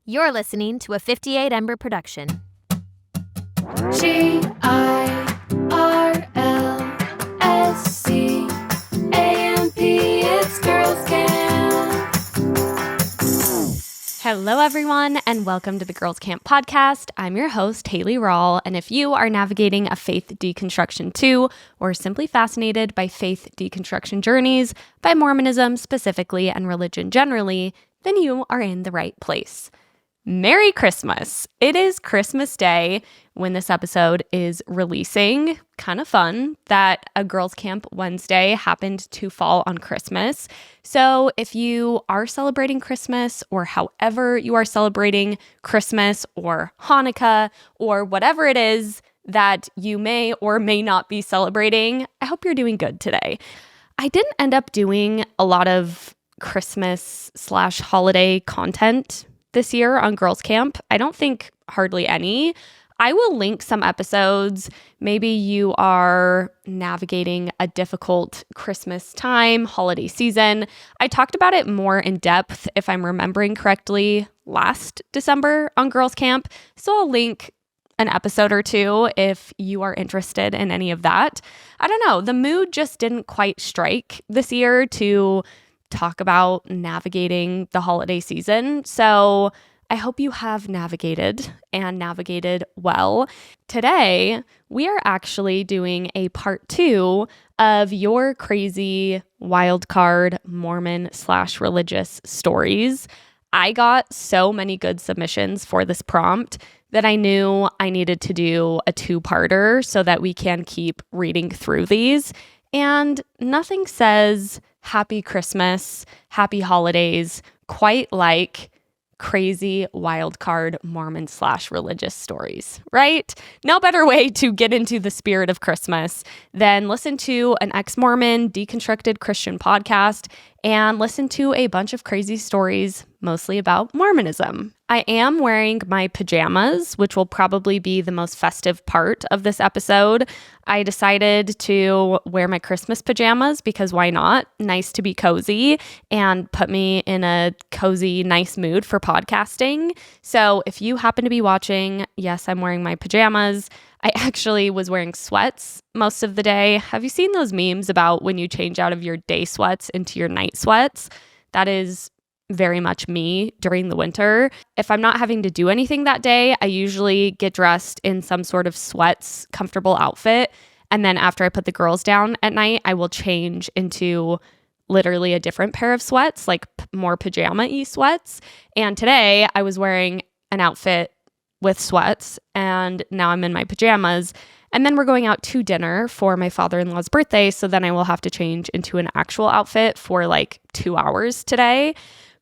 You're listening to a 58 Ember production. GIRLSCAMP, it's Girls Camp. Hello, everyone, and welcome to the Girls Camp podcast. I'm your host, Haley Rawl, and if you are navigating a faith deconstruction too, or simply fascinated by faith deconstruction journeys, by Mormonism specifically and religion generally, then you are in the right place. Merry Christmas! It is Christmas Day when this episode is releasing. Kind of fun that a Girls Camp Wednesday happened to fall on Christmas. So if you are celebrating Christmas or however you are celebrating Christmas or Hanukkah or whatever it is that you may or may not be celebrating, I hope you're doing good today. I didn't end up doing a lot of Christmas/holiday content this year on Girls Camp. I don't think hardly any. I will link some episodes. Maybe you are navigating a difficult Christmas time, holiday season. I talked about it more in depth, if I'm remembering correctly, last December on Girls Camp. So I'll link an episode or two if you are interested in any of that. I don't know. The mood just didn't quite strike this year to talk about navigating the holiday season. So I hope you have navigated well. Today, we are actually doing a part 2 of your crazy wildcard Mormon/religious stories. I got so many good submissions for this prompt that I knew I needed to do a 2-parter so that we can keep reading through these. And nothing says Happy Christmas, Happy Holidays, quite like crazy wildcard Mormon/religious stories, right? No better way to get into the spirit of Christmas than listen to an ex-Mormon deconstructed Christian podcast and listen to a bunch of crazy stories, mostly about Mormonism. I am wearing my pajamas, which will probably be the most festive part of this episode. I decided to wear my Christmas pajamas because why not? Nice to be cozy and put me in a cozy, nice mood for podcasting. So if you happen to be watching, yes, I'm wearing my pajamas. I actually was wearing sweats most of the day. Have you seen those memes about when you change out of your day sweats into your night sweats? That is very much me during the winter. If I'm not having to do anything that day, I usually get dressed in some sort of sweats, comfortable outfit. And then after I put the girls down at night, I will change into literally a different pair of sweats, like more pajama-y sweats. And today I was wearing an outfit with sweats and now I'm in my pajamas. And then we're going out to dinner for my father-in-law's birthday. So then I will have to change into an actual outfit for like 2 hours today.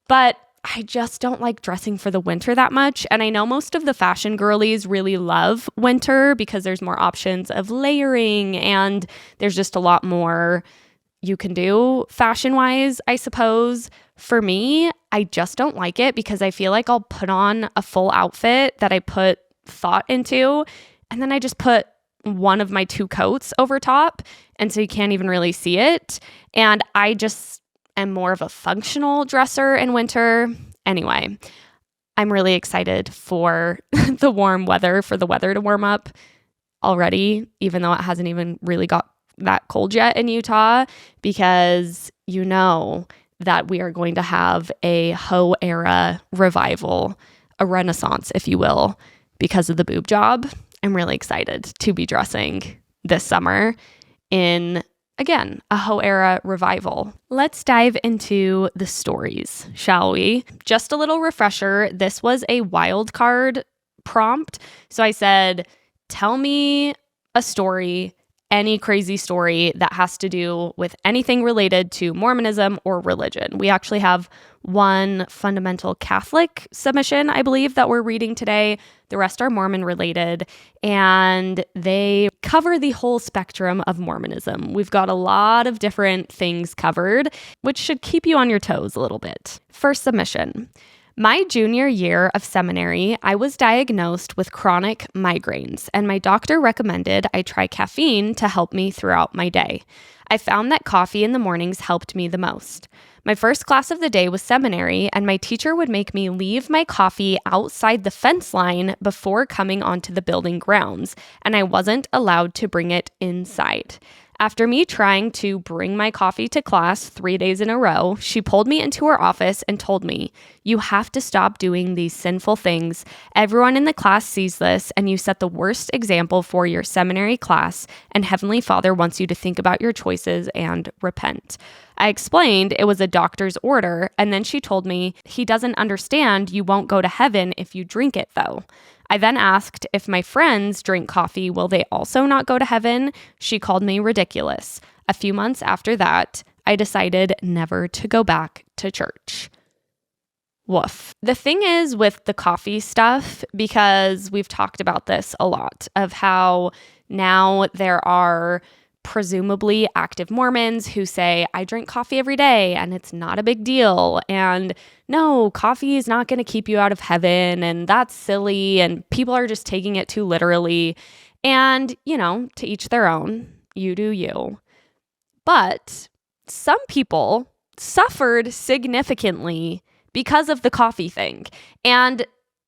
But I just don't like dressing for the winter that much. And I know most of the fashion girlies really love winter because there's more options of layering and there's just a lot more you can do fashion-wise, I suppose. For me, I just don't like it because I feel like I'll put on a full outfit that I put thought into, and then I just put one of my 2 coats over top, and so you can't even really see it. And I just am more of a functional dresser in winter. Anyway, I'm really excited for the warm weather, for the weather to warm up already, even though it hasn't even really got that cold yet in Utah, because you know that we are going to have a Ho era revival, a renaissance, if you will, because of the boob job. I'm really excited to be dressing this summer in, again, a Ho era revival. Let's dive into the stories, shall we? Just a little refresher. This was a wildcard prompt. So I said, tell me a story, any crazy story that has to do with anything related to Mormonism or religion. We actually have one fundamental Catholic submission, I believe, that we're reading today. The rest are Mormon related, and they cover the whole spectrum of Mormonism. We've got a lot of different things covered, which should keep you on your toes a little bit. First submission. My junior year of seminary, I was diagnosed with chronic migraines, and my doctor recommended I try caffeine to help me throughout my day. I found that coffee in the mornings helped me the most. My first class of the day was seminary, and my teacher would make me leave my coffee outside the fence line before coming onto the building grounds, and I wasn't allowed to bring it inside. After me trying to bring my coffee to class 3 days in a row, she pulled me into her office and told me, "You have to stop doing these sinful things. Everyone in the class sees this, and you set the worst example for your seminary class, and Heavenly Father wants you to think about your choices and repent." I explained it was a doctor's order, and then she told me, "He doesn't understand you won't go to heaven if you drink it, though." I then asked if my friends drink coffee, will they also not go to heaven? She called me ridiculous. A few months after that, I decided never to go back to church. Woof. The thing is with the coffee stuff, because we've talked about this a lot, of how now there are presumably active Mormons who say, I drink coffee every day and it's not a big deal. And no, coffee is not going to keep you out of heaven. And that's silly. And people are just taking it too literally. And, to each their own. You do you. But some people suffered significantly because of the coffee thing. And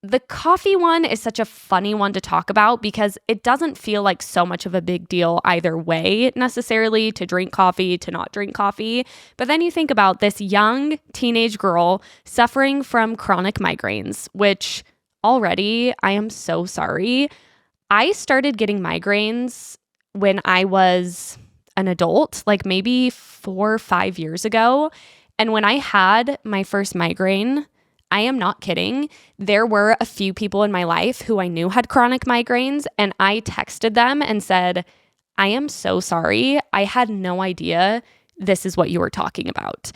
the coffee one is such a funny one to talk about because it doesn't feel like so much of a big deal either way necessarily, to drink coffee, to not drink coffee. But then you think about this young teenage girl suffering from chronic migraines, which already I am so sorry. I started getting migraines when I was an adult, like maybe 4 or 5 years ago. And when I had my first migraine, I am not kidding, there were a few people in my life who I knew had chronic migraines, and I texted them and said, I am so sorry. I had no idea this is what you were talking about.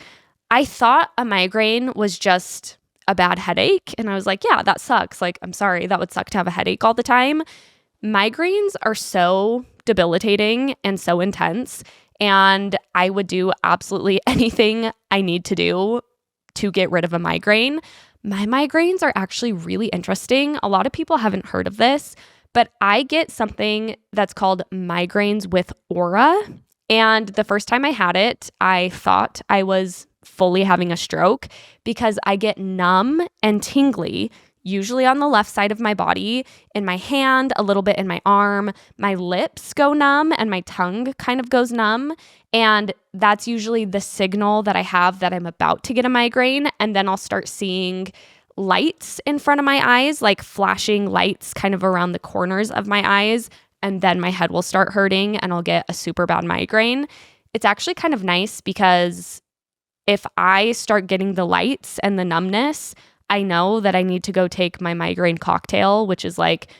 I thought a migraine was just a bad headache, and I was like, yeah, that sucks. Like, I'm sorry, that would suck to have a headache all the time. Migraines are so debilitating and so intense, and I would do absolutely anything I need to do to get rid of a migraine. My migraines are actually really interesting. A lot of people haven't heard of this, but I get something that's called migraines with aura. And the first time I had it, I thought I was fully having a stroke because I get numb and tingly, usually on the left side of my body, in my hand, a little bit in my arm. My lips go numb and my tongue kind of goes numb. And that's usually the signal that I have that I'm about to get a migraine. And then I'll start seeing lights in front of my eyes, like flashing lights kind of around the corners of my eyes. And then my head will start hurting and I'll get a super bad migraine. It's actually kind of nice because if I start getting the lights and the numbness, I know that I need to go take my migraine cocktail, which is like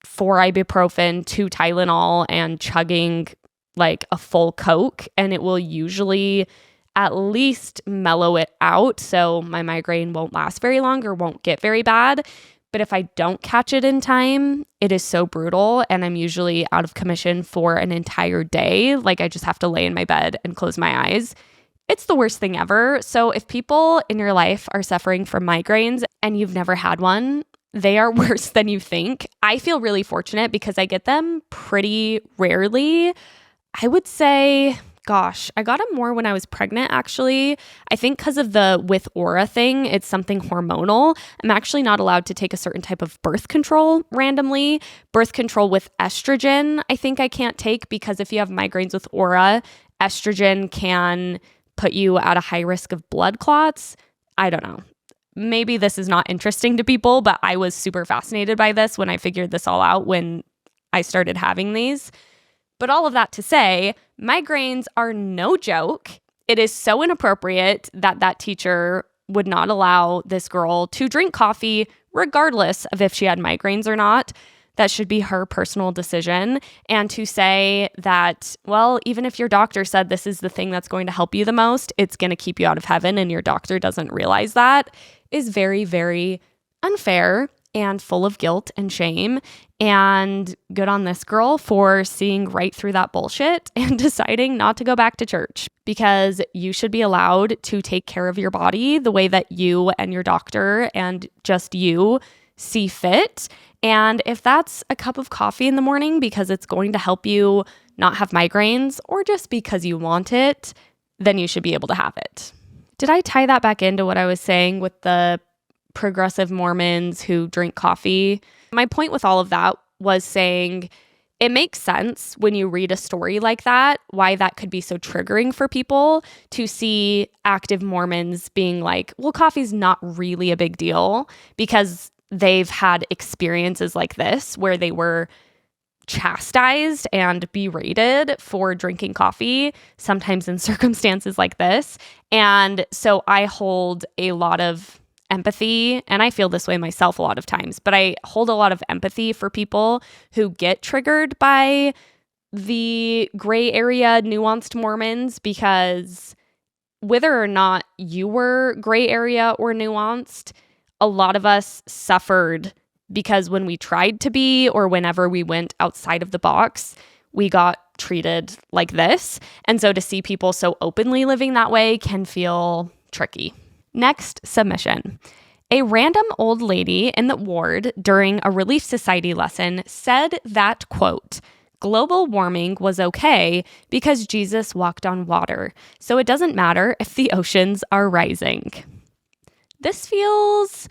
4 ibuprofen, 2 Tylenol, and chugging like a full Coke, and it will usually at least mellow it out so my migraine won't last very long or won't get very bad. But if I don't catch it in time, it is so brutal, and I'm usually out of commission for an entire day. Like, I just have to lay in my bed and close my eyes. It's the worst thing ever. So if people in your life are suffering from migraines and you've never had one, they are worse than you think. I feel really fortunate because I get them pretty rarely. I would say, gosh, I got them more when I was pregnant, actually. I think because of the with aura thing, it's something hormonal. I'm actually not allowed to take a certain type of birth control randomly. Birth control with estrogen, I think I can't take because if you have migraines with aura, estrogen can put you at a high risk of blood clots. I don't know. Maybe this is not interesting to people, but I was super fascinated by this when I figured this all out when I started having these. But all of that to say, migraines are no joke. It is so inappropriate that that teacher would not allow this girl to drink coffee regardless of if she had migraines or not. That should be her personal decision. And to say that, well, even if your doctor said this is the thing that's going to help you the most, it's going to keep you out of heaven and your doctor doesn't realize that, is very, very unfair and full of guilt and shame. And good on this girl for seeing right through that bullshit and deciding not to go back to church, because you should be allowed to take care of your body the way that you and your doctor and just you see fit. And if that's a cup of coffee in the morning because it's going to help you not have migraines, or just because you want it, then you should be able to have it. Did I tie that back into what I was saying with the progressive Mormons who drink coffee? My point with all of that was saying it makes sense when you read a story like that, why that could be so triggering for people to see active Mormons being like, well, coffee's not really a big deal, because they've had experiences like this where they were chastised and berated for drinking coffee, sometimes in circumstances like this. And so I hold a lot of empathy, and I feel this way myself a lot of times, but I hold a lot of empathy for people who get triggered by the gray area nuanced Mormons, because whether or not you were gray area or nuanced, a lot of us suffered because when we tried to be, or whenever we went outside of the box, we got treated like this. And so to see people so openly living that way can feel tricky. Next submission. A random old lady in the ward during a Relief Society lesson said that, quote, global warming was okay because Jesus walked on water, so it doesn't matter if the oceans are rising. This feels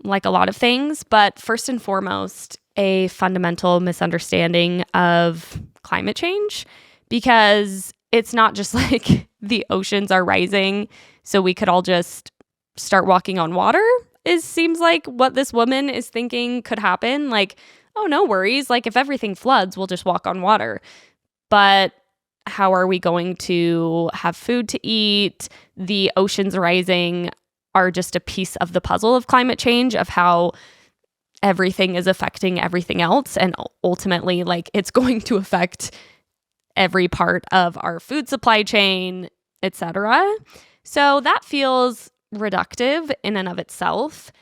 like a lot of things, but first and foremost, a fundamental misunderstanding of climate change, because it's not just like the oceans are rising, so we could all just start walking on water. It seems like what this woman is thinking could happen. Like, oh, no worries. Like, if everything floods, we'll just walk on water. But how are we going to have food to eat? The oceans rising are just a piece of the puzzle of climate change, of how everything is affecting everything else. And ultimately, like, it's going to affect every part of our food supply chain, etc. So that feels reductive in and of itself.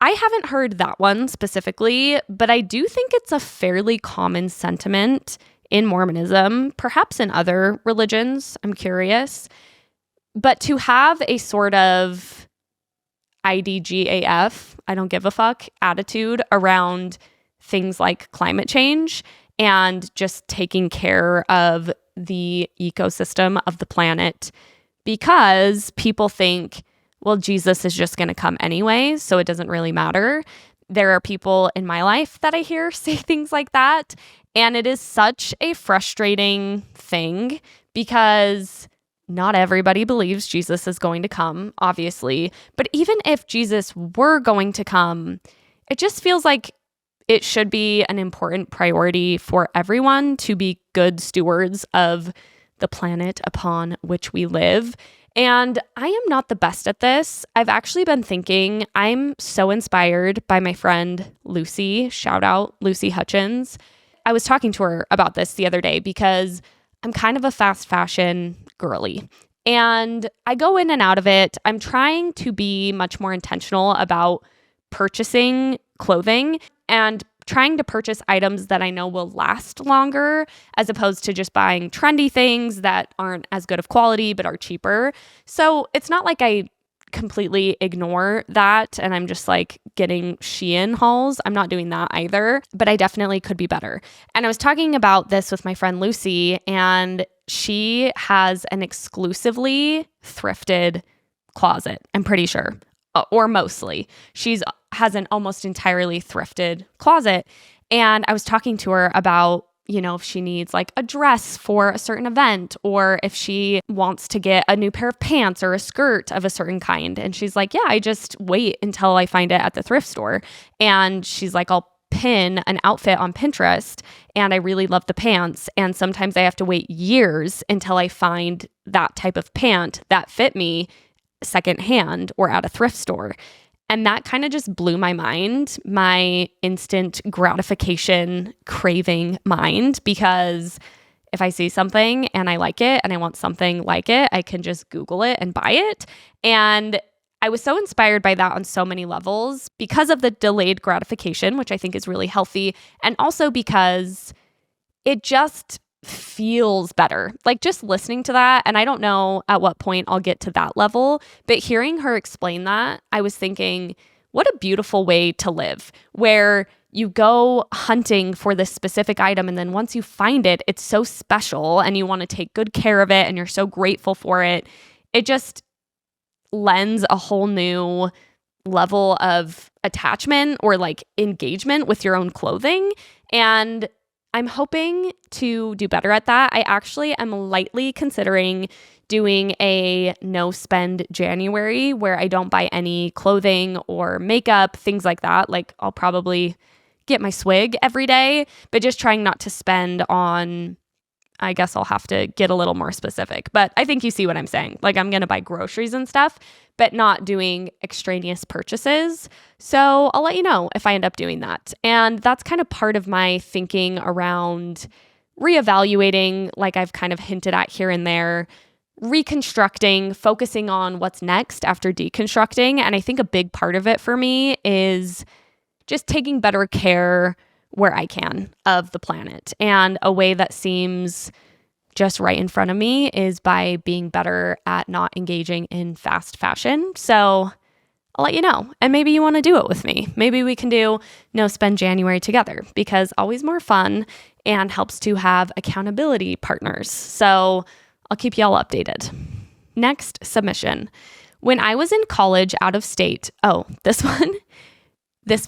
I haven't heard that one specifically, but I do think it's a fairly common sentiment in Mormonism, perhaps in other religions. I'm curious. But to have a sort of IDGAF, I don't give a fuck attitude around things like climate change and just taking care of the ecosystem of the planet, because people think, well, Jesus is just going to come anyway, so it doesn't really matter. There are people in my life that I hear say things like that, and it is such a frustrating thing, because not everybody believes Jesus is going to come, obviously. But even if Jesus were going to come, it just feels like it should be an important priority for everyone to be good stewards of the planet upon which we live. And I am not the best at this. I've actually been thinking, I'm so inspired by my friend Lucy. Shout out Lucy Hutchins. I was talking to her about this the other day because I'm kind of a fast fashion girly, and I go in and out of it. I'm trying to be much more intentional about purchasing clothing and trying to purchase items that I know will last longer, as opposed to just buying trendy things that aren't as good of quality but are cheaper. So it's not like I completely ignore that and I'm just like getting Shein hauls. I'm not doing that either, but I definitely could be better. And I was talking about this with my friend Lucy, and she has an exclusively thrifted closet, I'm pretty sure, or mostly. She has an almost entirely thrifted closet. And I was talking to her about, you know, if she needs like a dress for a certain event, or if she wants to get a new pair of pants or a skirt of a certain kind. And she's like, yeah, I just wait until I find it at the thrift store. And she's like, I'll pin an outfit on Pinterest and I really love the pants. And sometimes I have to wait years until I find that type of pant that fit me secondhand or at a thrift store. And that kind of just blew my mind, my instant gratification craving mind, because if I see something and I like it and I want something like it, I can just Google it and buy it. And I was so inspired by that on so many levels because of the delayed gratification, which I think is really healthy, and also because it just feels better. Like just listening to that, and I don't know at what point I'll get to that level, but hearing her explain that, I was thinking, what a beautiful way to live, where you go hunting for this specific item, and then once you find it, it's so special and you want to take good care of it and you're so grateful for it. It just lends a whole new level of attachment or like engagement with your own clothing. And I'm hoping to do better at that. I actually am lightly considering doing a no spend January where I don't buy any clothing or makeup, things like that. Like I'll probably get my swig every day, but just trying not to spend on, I guess I'll have to get a little more specific, but I think you see what I'm saying. Like I'm going to buy groceries and stuff, but not doing extraneous purchases. So I'll let you know if I end up doing that. And that's kind of part of my thinking around reevaluating, like I've kind of hinted at here and there, reconstructing, focusing on what's next after deconstructing. And I think a big part of it for me is just taking better care where I can of the planet. And a way that seems just right in front of me is by being better at not engaging in fast fashion. So I'll let you know. And maybe you want to do it with me. Maybe we can do No Spend January together, because always more fun and helps to have accountability partners. So I'll keep y'all updated. Next submission. When I was in college out of state, this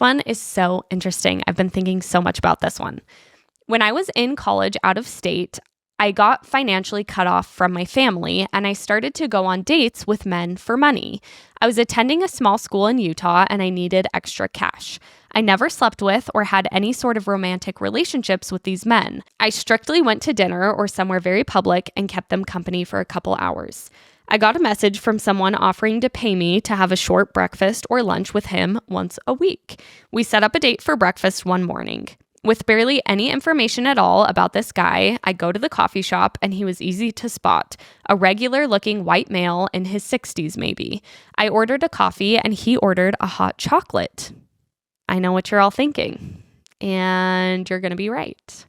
one is so interesting. I've been thinking so much about this one. When I was in college out of state, I got financially cut off from my family and I started to go on dates with men for money. I was attending a small school in Utah and I needed extra cash. I never slept with or had any sort of romantic relationships with these men. I strictly went to dinner or somewhere very public and kept them company for a couple hours. I got a message from someone offering to pay me to have a short breakfast or lunch with him once a week. We set up a date for breakfast one morning. With barely any information at all about this guy, I go to the coffee shop and he was easy to spot. A regular-looking white male in his 60s maybe. I ordered a coffee and he ordered a hot chocolate. I know what you're all thinking. And you're going to be right.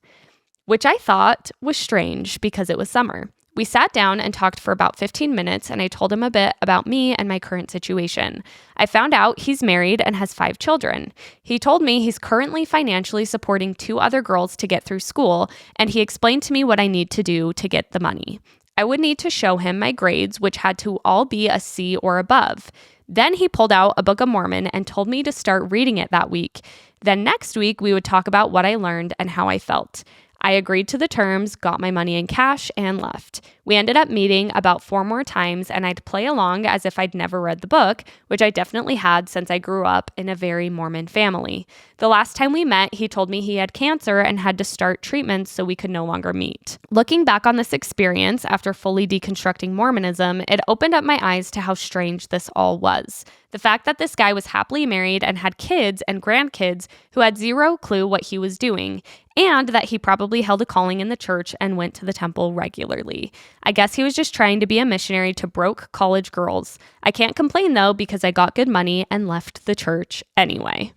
Which I thought was strange because it was summer. We sat down and talked for about 15 minutes and I told him a bit about me and my current situation. I found out he's married and has 5 children. He told me he's currently financially supporting 2 other girls to get through school, and he explained to me what I need to do to get the money. I would need to show him my grades, which had to all be a C or above. Then he pulled out a Book of Mormon and told me to start reading it that week. Then next week, we would talk about what I learned and how I felt. I agreed to the terms, got my money in cash, and left. We ended up meeting about 4 more times, and I'd play along as if I'd never read the book, which I definitely had since I grew up in a very Mormon family. The last time we met, he told me he had cancer and had to start treatments so we could no longer meet. Looking back on this experience after fully deconstructing Mormonism, it opened up my eyes to how strange this all was. The fact that this guy was happily married and had kids and grandkids who had zero clue what he was doing, and that he probably held a calling in the church and went to the temple regularly. I guess he was just trying to be a missionary to broke college girls. I can't complain though, because I got good money and left the church anyway.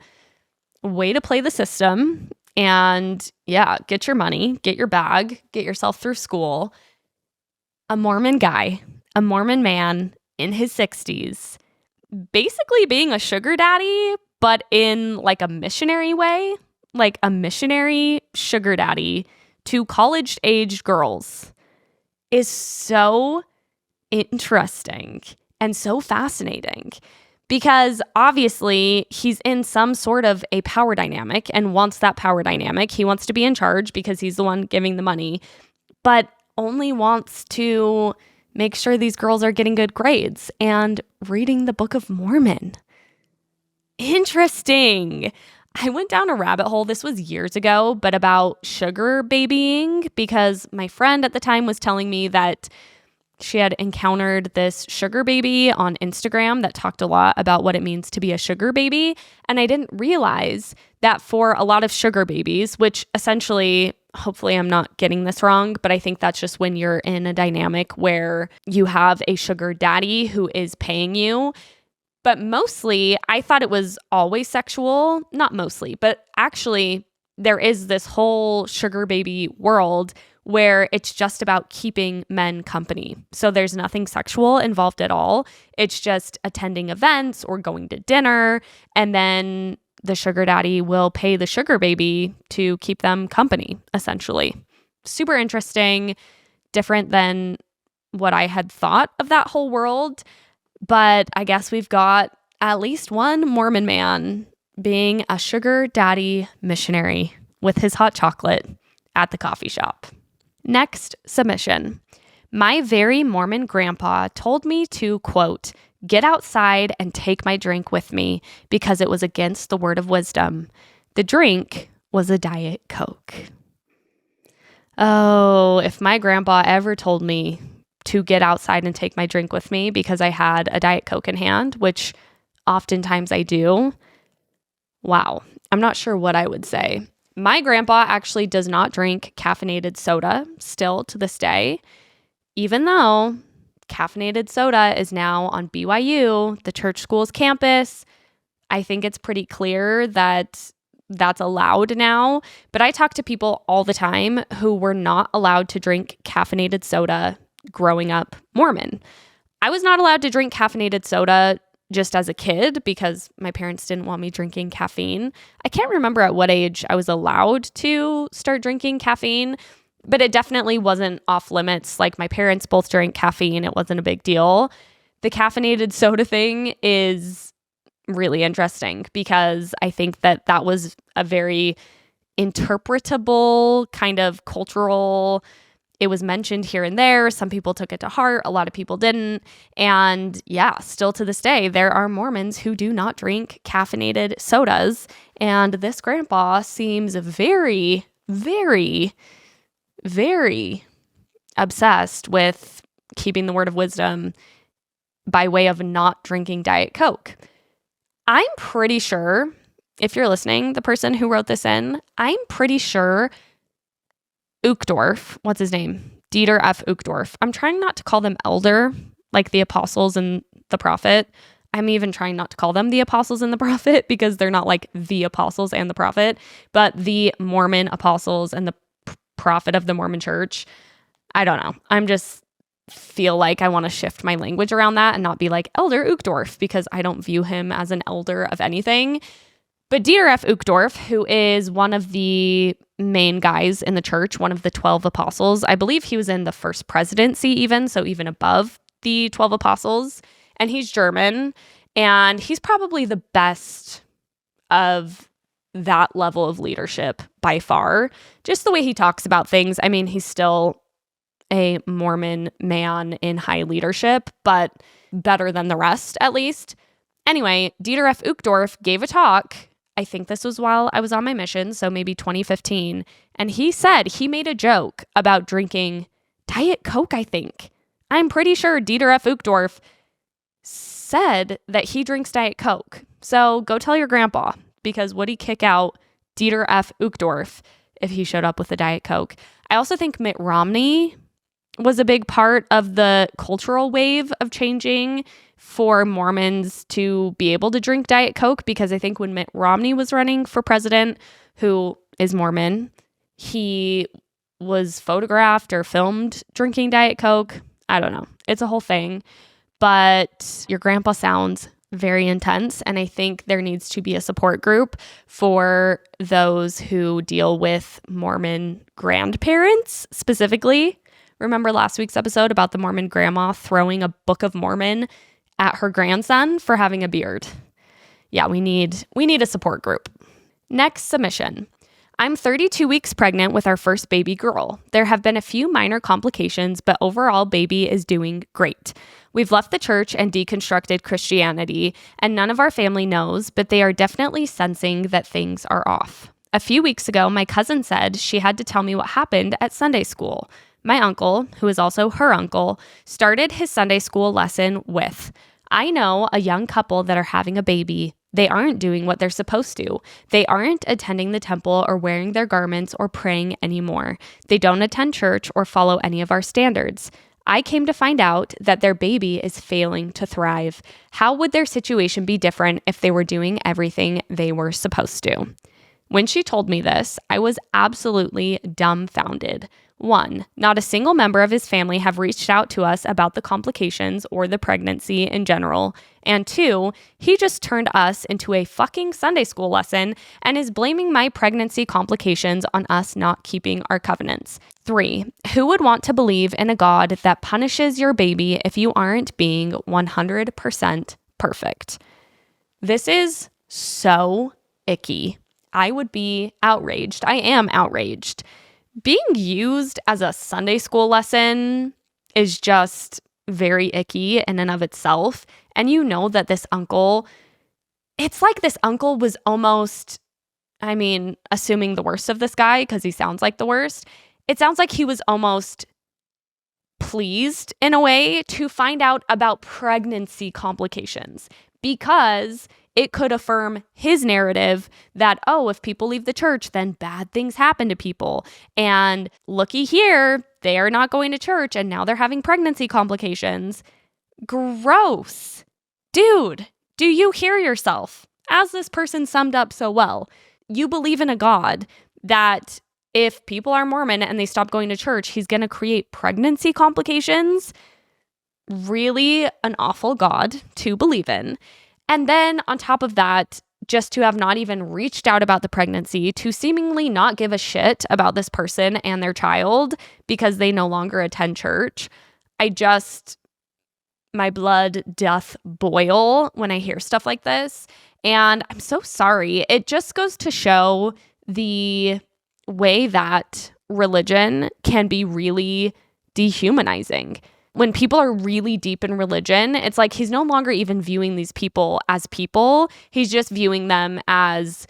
Way to play the system. And yeah, get your money, get your bag, get yourself through school. A Mormon guy, a Mormon man in his 60s, basically being a sugar daddy, but in like a missionary way, like a missionary sugar daddy to college-aged girls, is so interesting and so fascinating. Because obviously he's in some sort of a power dynamic and wants that power dynamic. He wants to be in charge because he's the one giving the money, but only wants to make sure these girls are getting good grades and reading the Book of Mormon. Interesting. I went down a rabbit hole, this was years ago, but about sugar babying, because my friend at the time was telling me that she had encountered this sugar baby on Instagram that talked a lot about what it means to be a sugar baby. And I didn't realize that for a lot of sugar babies, which essentially, hopefully I'm not getting this wrong, but I think that's just when you're in a dynamic where you have a sugar daddy who is paying you. But mostly, I thought it was always sexual. Not mostly, but actually, there is this whole sugar baby world where it's just about keeping men company. So there's nothing sexual involved at all. It's just attending events or going to dinner, and then the sugar daddy will pay the sugar baby to keep them company, essentially. Super interesting, different than what I had thought of that whole world. But I guess we've got at least one Mormon man being a sugar daddy missionary with his hot chocolate at the coffee shop. Next submission. My very Mormon grandpa told me to, quote, get outside and take my drink with me because it was against the word of wisdom. The drink was a Diet Coke. Oh, if my grandpa ever told me to get outside and take my drink with me because I had a Diet Coke in hand, which oftentimes I do, wow, I'm not sure what I would say. My grandpa actually does not drink caffeinated soda still to this day, even though caffeinated soda is now on BYU, the church school's campus. I think it's pretty clear that that's allowed now, but I talk to people all the time who were not allowed to drink caffeinated soda growing up Mormon. I was not allowed to drink caffeinated soda just as a kid because my parents didn't want me drinking caffeine. I can't remember at what age I was allowed to start drinking caffeine, but it definitely wasn't off limits. Like my parents both drank caffeine. It wasn't a big deal. The caffeinated soda thing is really interesting because I think that that was a very interpretable kind of cultural. It was mentioned here and there. Some people took it to heart. A lot of people didn't. And yeah, still to this day, there are Mormons who do not drink caffeinated sodas. And this grandpa seems very, very, very obsessed with keeping the word of wisdom by way of not drinking Diet Coke. I'm pretty sure, if you're listening, the person who wrote this in, I'm pretty sure Uchtdorf, what's his name? Dieter F. Uchtdorf. I'm trying not to call them elder, like the apostles and the prophet. I'm even trying not to call them the apostles and the prophet because they're not like the apostles and the prophet, but the Mormon apostles and the prophet of the Mormon church. I don't know. I'm just feel like I want to shift my language around that and not be like Elder Uchtdorf because I don't view him as an elder of anything. But Dieter F. Uchtdorf, who is one of the main guys in the church, one of the 12 apostles, I believe he was in the first presidency even, so even above the 12 apostles, and he's German, and he's probably the best of that level of leadership by far. Just the way he talks about things. I mean, he's still a Mormon man in high leadership, but better than the rest, at least. Anyway, Dieter F. Uchtdorf gave a talk. I think this was while I was on my mission, so maybe 2015. And he said he made a joke about drinking Diet Coke, I think. I'm pretty sure Dieter F. Uchtdorf said that he drinks Diet Coke. So go tell your grandpa, because would he kick out Dieter F. Uchtdorf if he showed up with a Diet Coke? I also think Mitt Romney was a big part of the cultural wave of changing for Mormons to be able to drink Diet Coke, because I think when Mitt Romney was running for president, who is Mormon, he was photographed or filmed drinking Diet Coke. I don't know. It's a whole thing. But your grandpa sounds very intense, and I think there needs to be a support group for those who deal with Mormon grandparents specifically. Remember last week's episode about the Mormon grandma throwing a Book of Mormon at her grandson for having a beard? Yeah, we need a support group. Next submission. I'm 32 weeks pregnant with our first baby girl. There have been a few minor complications, but overall baby is doing great. We've left the church and deconstructed Christianity, and none of our family knows, but they are definitely sensing that things are off. A few weeks ago, my cousin said she had to tell me what happened at Sunday school. My uncle, who is also her uncle, started his Sunday school lesson with, I know a young couple that are having a baby. They aren't doing what they're supposed to. They aren't attending the temple or wearing their garments or praying anymore. They don't attend church or follow any of our standards. I came to find out that their baby is failing to thrive. How would their situation be different if they were doing everything they were supposed to? When she told me this, I was absolutely dumbfounded. 1, not a single member of his family have reached out to us about the complications or the pregnancy in general. And 2, he just turned us into a fucking Sunday school lesson and is blaming my pregnancy complications on us not keeping our covenants. 3, who would want to believe in a God that punishes your baby if you aren't being 100% perfect? This is so icky. I would be outraged. I am outraged. Being used as a Sunday school lesson is just very icky in and of itself. And you know that this uncle, it's like this uncle was almost, assuming the worst of this guy because he sounds like the worst. It sounds like he was almost pleased in a way to find out about pregnancy complications because it could affirm his narrative that, oh, if people leave the church, then bad things happen to people. And looky here, they are not going to church and now they're having pregnancy complications. Gross. Dude, do you hear yourself? As this person summed up so well, you believe in a God that if people are Mormon and they stop going to church, he's going to create pregnancy complications. Really an awful God to believe in. And then on top of that, just to have not even reached out about the pregnancy, to seemingly not give a shit about this person and their child because they no longer attend church. My blood doth boil when I hear stuff like this. And I'm so sorry. It just goes to show the way that religion can be really dehumanizing. When people are really deep in religion, it's like he's no longer even viewing these people as people. He's just viewing them as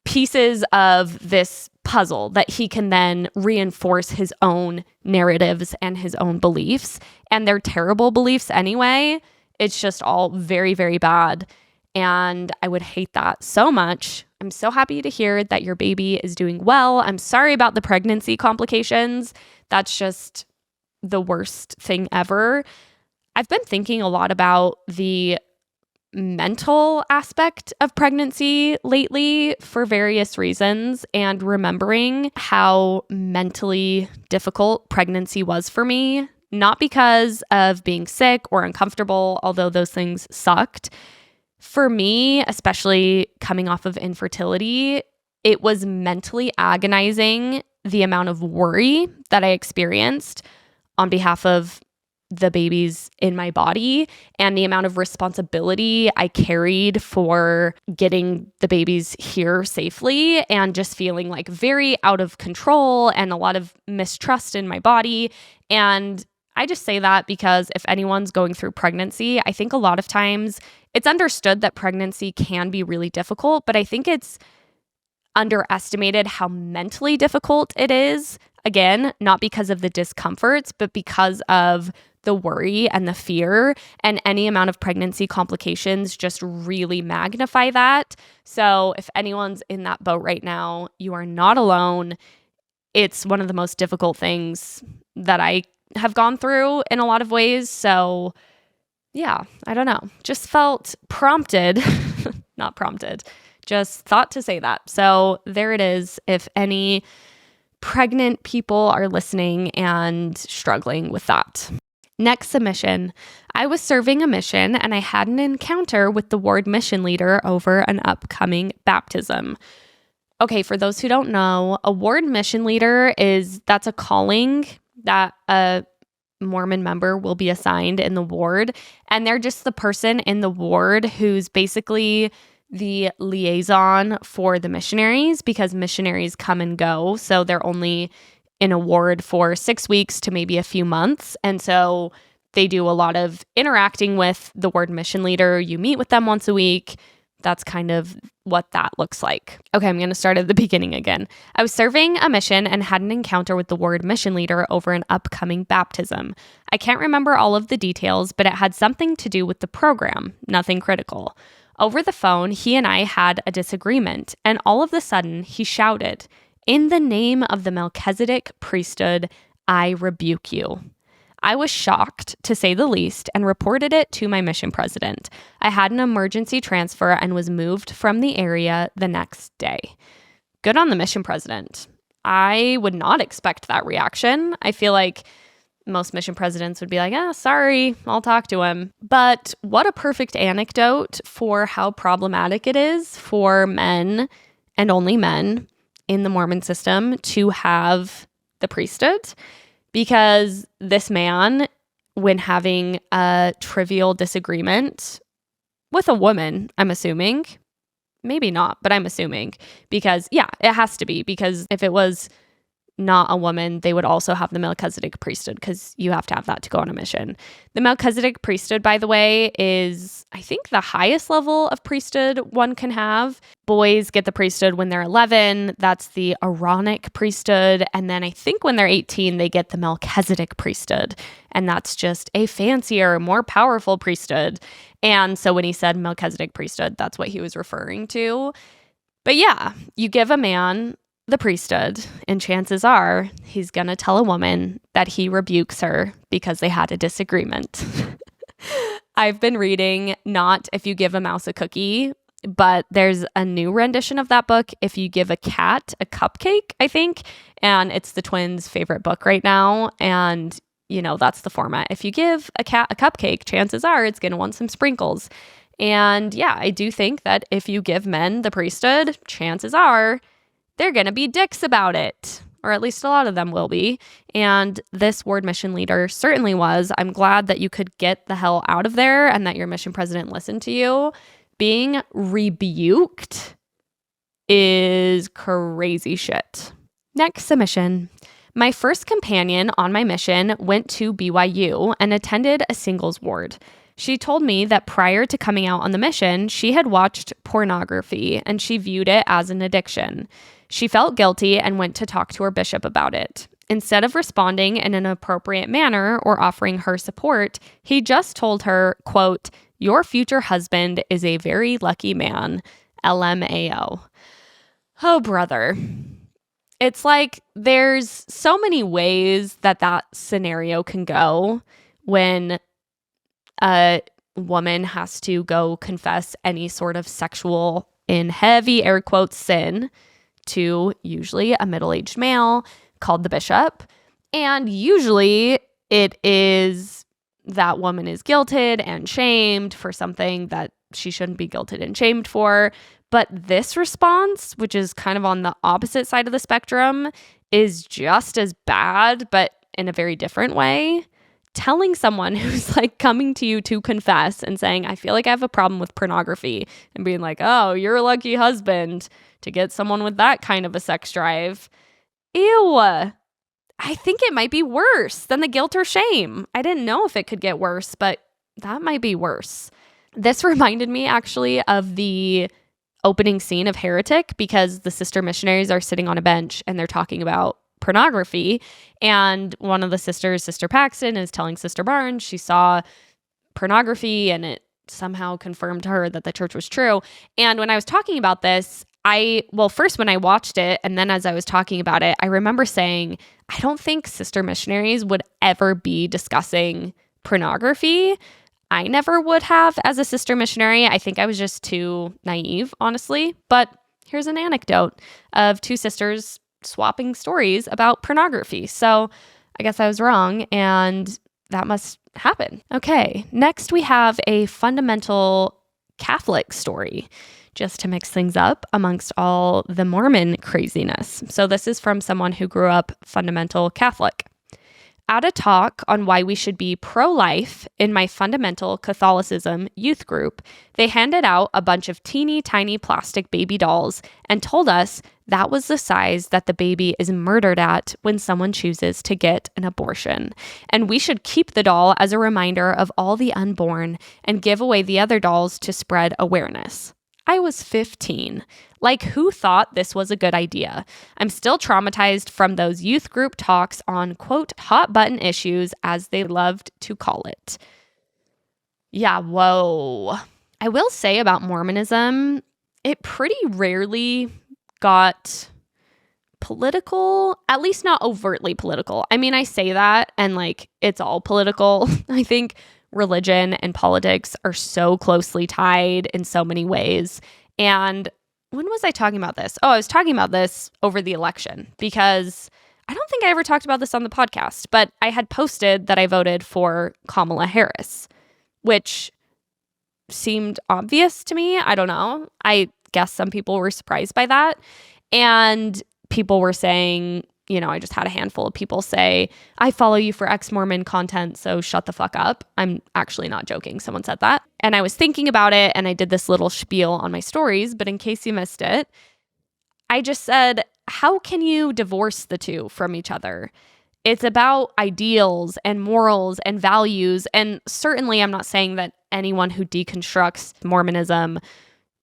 pieces of this puzzle that he can then reinforce his own narratives and his own beliefs. And they're terrible beliefs anyway. It's just all very, very bad. And I would hate that so much. I'm so happy to hear that your baby is doing well. I'm sorry about the pregnancy complications. That's just the worst thing ever. I've been thinking a lot about the mental aspect of pregnancy lately for various reasons and remembering how mentally difficult pregnancy was for me, not because of being sick or uncomfortable, although those things sucked. For me, especially coming off of infertility, it was mentally agonizing the amount of worry that I experienced on behalf of the babies in my body and the amount of responsibility I carried for getting the babies here safely and just feeling like very out of control and a lot of mistrust in my body. And I just say that because if anyone's going through pregnancy, I think a lot of times it's understood that pregnancy can be really difficult, but I think it's underestimated how mentally difficult it is. Again, not because of the discomforts, but because of the worry and the fear, and any amount of pregnancy complications just really magnify that. So if anyone's in that boat right now, you are not alone. It's one of the most difficult things that I have gone through in a lot of ways. So yeah, I don't know. Just felt prompted, not prompted, just thought to say that. So there it is. If any pregnant people are listening and struggling with that. Next submission. I was serving a mission and I had an encounter with the ward mission leader over an upcoming baptism. Okay, for those who don't know, a ward mission leader that's a calling that a Mormon member will be assigned in the ward. And they're just the person in the ward who's basically the liaison for the missionaries, because missionaries come and go. So they're only in a ward for 6 weeks to maybe a few months. And so they do a lot of interacting with the ward mission leader. You meet with them once a week. That's kind of what that looks like. Okay, I'm going to start at the beginning again. I was serving a mission and had an encounter with the ward mission leader over an upcoming baptism. I can't remember all of the details, but it had something to do with the program, nothing critical. Over the phone, he and I had a disagreement, and all of a sudden, he shouted, "In the name of the Melchizedek priesthood, I rebuke you." I was shocked, to say the least, and reported it to my mission president. I had an emergency transfer and was moved from the area the next day. Good on the mission president. I would not expect that reaction. I feel like most mission presidents would be like, sorry, I'll talk to him. But what a perfect anecdote for how problematic it is for men and only men in the Mormon system to have the priesthood, because this man, when having a trivial disagreement with a woman, I'm assuming, maybe not, but I'm assuming, because it has to be, because if it was not a woman, they would also have the Melchizedek priesthood, because you have to have that to go on a mission. The Melchizedek priesthood, by the way, is, I think, the highest level of priesthood one can have. Boys get the priesthood when they're 11. That's the Aaronic priesthood. And then I think when they're 18, they get the Melchizedek priesthood. And that's just a fancier, more powerful priesthood. And so when he said Melchizedek priesthood, that's what he was referring to. But yeah, you give a man the priesthood, and chances are he's going to tell a woman that he rebukes her because they had a disagreement. I've been reading not If You Give a Mouse a Cookie, but there's a new rendition of that book, If You Give a Cat a Cupcake, I think, and it's the twins' favorite book right now, and that's the format. If you give a cat a cupcake, chances are it's going to want some sprinkles. And yeah, I do think that if you give men the priesthood, chances are they're going to be dicks about it, or at least a lot of them will be. And this ward mission leader certainly was. I'm glad that you could get the hell out of there and that your mission president listened to you. Being rebuked is crazy shit. Next submission. My first companion on my mission went to BYU and attended a singles ward. She told me that prior to coming out on the mission, she had watched pornography and she viewed it as an addiction. She felt guilty and went to talk to her bishop about it. Instead of responding in an appropriate manner or offering her support, he just told her, quote, "Your future husband is a very lucky man, LMAO." Oh, brother. It's like there's so many ways that scenario can go when a woman has to go confess any sort of sexual, in heavy air quotes, sin to usually a middle-aged male called the bishop. And usually it is that woman is guilted and shamed for something that she shouldn't be guilted and shamed for. But this response, which is kind of on the opposite side of the spectrum, is just as bad, but in a very different way. Telling someone who's like coming to you to confess and saying, I feel like I have a problem with pornography, and being like, oh, you're a lucky husband to get someone with that kind of a sex drive. Ew. I think it might be worse than the guilt or shame. I didn't know if it could get worse, but that might be worse. This reminded me actually of the opening scene of Heretic, because the sister missionaries are sitting on a bench and they're talking about pornography, and one of the sisters, Sister Paxton, is telling Sister Barnes she saw pornography and it somehow confirmed to her that the church was true. And when I was talking about this, first when I watched it and then as I was talking about it, I remember saying, I don't think sister missionaries would ever be discussing pornography. I never would have as a sister missionary. I think I was just too naive, honestly. But here's an anecdote of two sisters swapping stories about pornography. So I guess I was wrong, and that must happen. Okay, next we have a fundamental Catholic story, just to mix things up amongst all the Mormon craziness. So this is from someone who grew up fundamental Catholic. At a talk on why we should be pro-life in my fundamental Catholicism youth group, they handed out a bunch of teeny tiny plastic baby dolls and told us that was the size that the baby is murdered at when someone chooses to get an abortion. And we should keep the doll as a reminder of all the unborn and give away the other dolls to spread awareness. I was 15. Like, who thought this was a good idea? I'm still traumatized from those youth group talks on, quote, hot button issues, as they loved to call it. Yeah, whoa. I will say about Mormonism, it pretty rarely got political, at least not overtly political. I mean, I say that and like it's all political. I think religion and politics are so closely tied in so many ways. And when was I talking about this? Oh, I was talking about this over the election because I don't think I ever talked about this on the podcast, but I had posted that I voted for Kamala Harris, which seemed obvious to me. I don't know. I guess some people were surprised by that. And people were saying, I just had a handful of people say, I follow you for ex-Mormon content, so shut the fuck up. I'm actually not joking. Someone said that. And I was thinking about it and I did this little spiel on my stories, but in case you missed it, I just said, how can you divorce the two from each other? It's about ideals and morals and values. And certainly I'm not saying that anyone who deconstructs Mormonism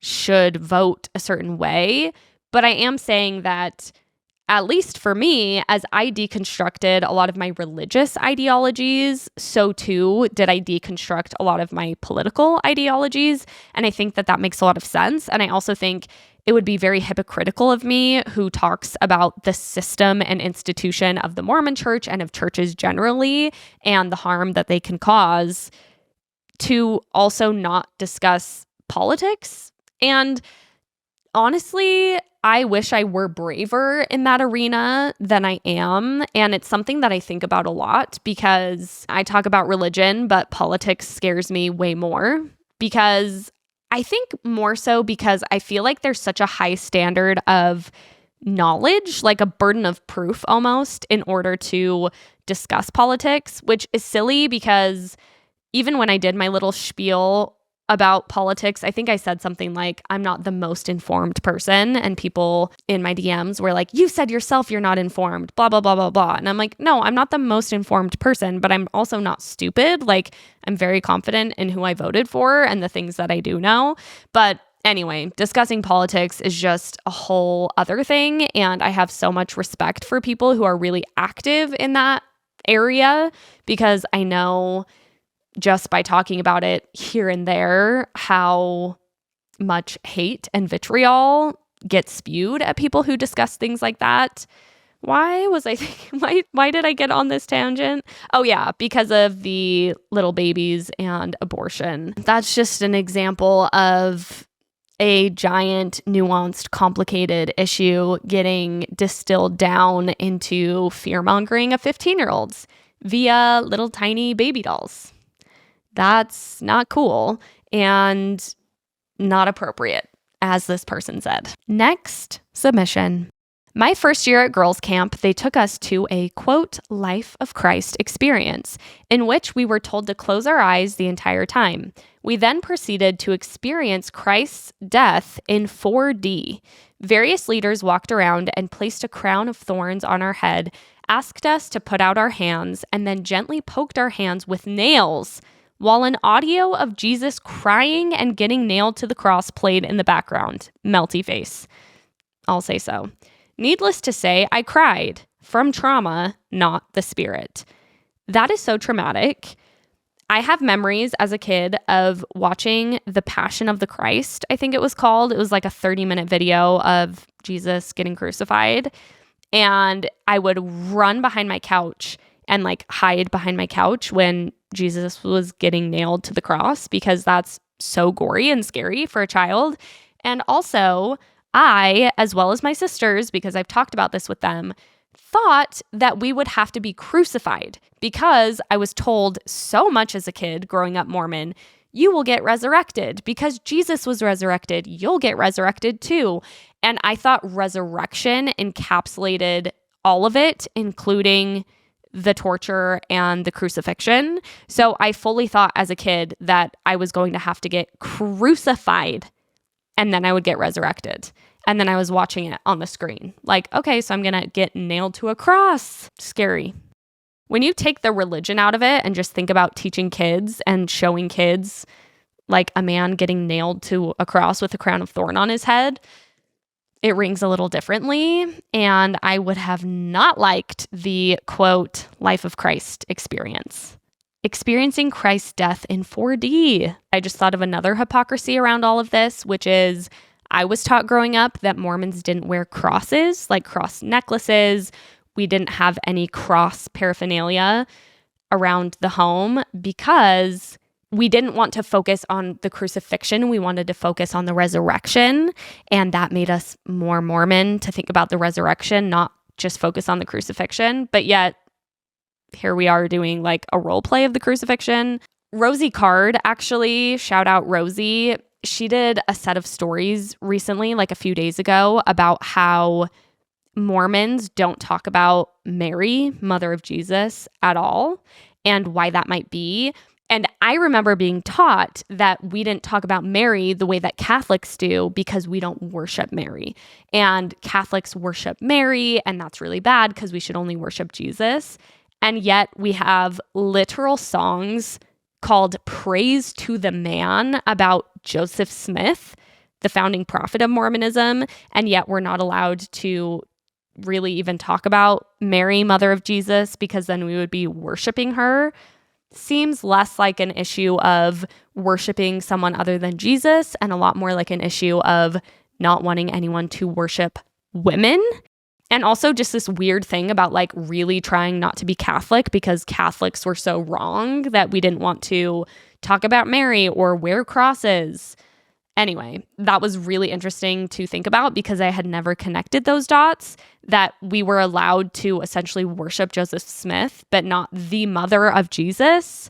should vote a certain way, but I am saying that at least for me, as I deconstructed a lot of my religious ideologies, so too did I deconstruct a lot of my political ideologies. And I think that makes a lot of sense. And I also think it would be very hypocritical of me, who talks about the system and institution of the Mormon church and of churches generally and the harm that they can cause, to also not discuss politics. And honestly, I wish I were braver in that arena than I am. And it's something that I think about a lot because I talk about religion, but politics scares me way more, because I think more so because I feel like there's such a high standard of knowledge, like a burden of proof almost, in order to discuss politics, which is silly because even when I did my little spiel about politics, I think I said something like, I'm not the most informed person. And people in my DMs were like, you said yourself you're not informed, blah, blah, blah, blah, blah. And I'm like, no, I'm not the most informed person, but I'm also not stupid. Like, I'm very confident in who I voted for and the things that I do know. But anyway, discussing politics is just a whole other thing. And I have so much respect for people who are really active in that area, because I know just by talking about it here and there, how much hate and vitriol gets spewed at people who discuss things like that. Why was I thinking, why did I get on this tangent? Oh yeah, because of the little babies and abortion. That's just an example of a giant, nuanced, complicated issue getting distilled down into fear-mongering of 15-year-olds via little tiny baby dolls. That's not cool and not appropriate, as this person said. Next submission. My first year at girls' camp, they took us to a, quote, life of Christ experience, in which we were told to close our eyes the entire time. We then proceeded to experience Christ's death in 4D. Various leaders walked around and placed a crown of thorns on our head, asked us to put out our hands, and then gently poked our hands with nails, while an audio of Jesus crying and getting nailed to the cross played in the background. Melty face. I'll say so. Needless to say, I cried from trauma, not the spirit. That is so traumatic. I have memories as a kid of watching The Passion of the Christ, I think it was called. It was like a 30-minute video of Jesus getting crucified. And I would run behind my couch and like hide behind my couch when Jesus was getting nailed to the cross, because that's so gory and scary for a child. And also, I, as well as my sisters, because I've talked about this with them, thought that we would have to be crucified, because I was told so much as a kid growing up Mormon, you will get resurrected because Jesus was resurrected. You'll get resurrected too. And I thought resurrection encapsulated all of it, including the torture and the crucifixion. So I fully thought as a kid that I was going to have to get crucified and then I would get resurrected. And then I was watching it on the screen. Like, okay, so I'm going to get nailed to a cross. Scary. When you take the religion out of it and just think about teaching kids and showing kids like a man getting nailed to a cross with a crown of thorn on his head, it rings a little differently. And I would have not liked the, quote, life of Christ experience. Experiencing Christ's death in 4D. I just thought of another hypocrisy around all of this, which is I was taught growing up that Mormons didn't wear crosses, like cross necklaces. We didn't have any cross paraphernalia around the home because we didn't want to focus on the crucifixion. We wanted to focus on the resurrection. And that made us more Mormon to think about the resurrection, not just focus on the crucifixion. But yet, here we are doing like a role play of the crucifixion. Rosie Card, actually, shout out Rosie. She did a set of stories recently, like a few days ago, about how Mormons don't talk about Mary, mother of Jesus, at all, and why that might be. And I remember being taught that we didn't talk about Mary the way that Catholics do because we don't worship Mary. And Catholics worship Mary, and that's really bad because we should only worship Jesus. And yet we have literal songs called Praise to the Man about Joseph Smith, the founding prophet of Mormonism. And yet we're not allowed to really even talk about Mary, mother of Jesus, because then we would be worshiping her. Seems less like an issue of worshiping someone other than Jesus and a lot more like an issue of not wanting anyone to worship women. And also just this weird thing about like really trying not to be Catholic because Catholics were so wrong that we didn't want to talk about Mary or wear crosses. Anyway, that was really interesting to think about because I had never connected those dots, that we were allowed to essentially worship Joseph Smith, but not the mother of Jesus.